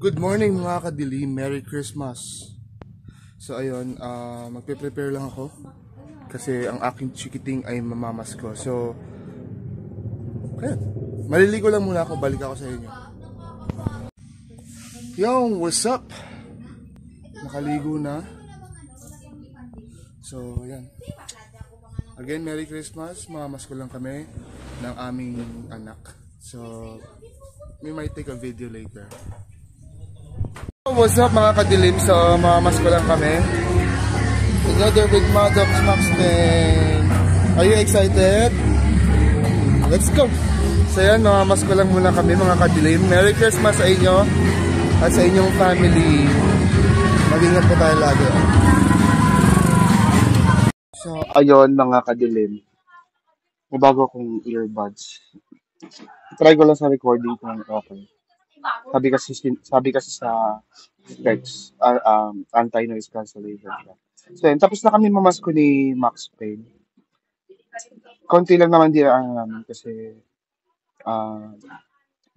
Good morning mga kadilim, Merry Christmas. So ayun, magpe-prepare lang ako kasi ang aking chikiting ay mamamasko. So ayun, maliligo lang muna ako, balik ako sa inyo. Yo, what's up? Nakaligo na. So ayan, again, Merry Christmas. Mamamasko lang kami ng aming anak. So we might take a video later. What's up mga kadilim? So mamamasko lang kami together with Maddox Max Ben. Are you excited? Let's go! So yan, mamamasko lang muna kami mga kadilim. Merry Christmas sa inyo at sa inyong family. Mag-ingat po tayo lagi. So ayun mga kadilim, may bago akong earbuds. Try ko lang sa recording kung okay. Sabi kasi sa specs, anti-noise cancellation. So yun, tapos na kami mamasko ni Max Payne. Konti lang naman namin kasi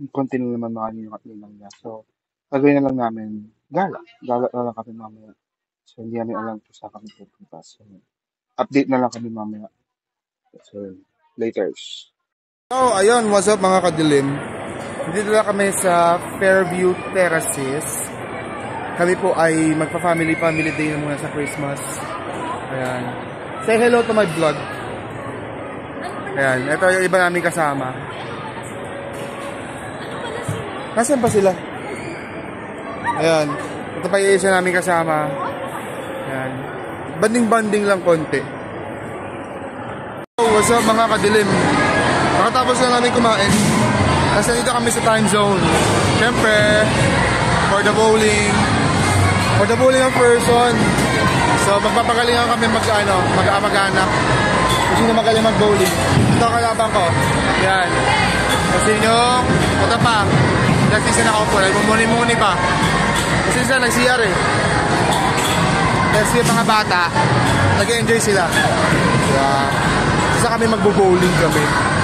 konti lang naman mga nilang niya. So gagawin na lang namin gala na lang kami mamaya. So hindi namin alam kung saan kami pupunta. So update na lang kami mamaya. So later. So ayun, what's up mga kadilim? Dito na kami sa Fairview Terraces. Kami po ay magpa-family day na muna sa Christmas. Ayan. Say hello to my vlog. Ayan. Ito yung iba namin kasama. Nasaan pa sila? Ayan. Ito pa yung isa namin kasama. Ayan. Banding-banding lang konti. So, what's up mga kadilim? Nakatapos na namin kumain. Kasi dito kami sa time zone. Siyempre, for the bowling ng person. So, magpapagalingan kami mag-anak. Kung sino magaling mag-bowling. Ito ang kalaban ko. Yan. Kasi yung, ito pa, nagsisin ako po. Nagmumuni-muni pa. Kasi sila nag-CR eh. Kasi yung mga bata, nag-enjoy sila. Yeah. Isa kami mag-bowling kami.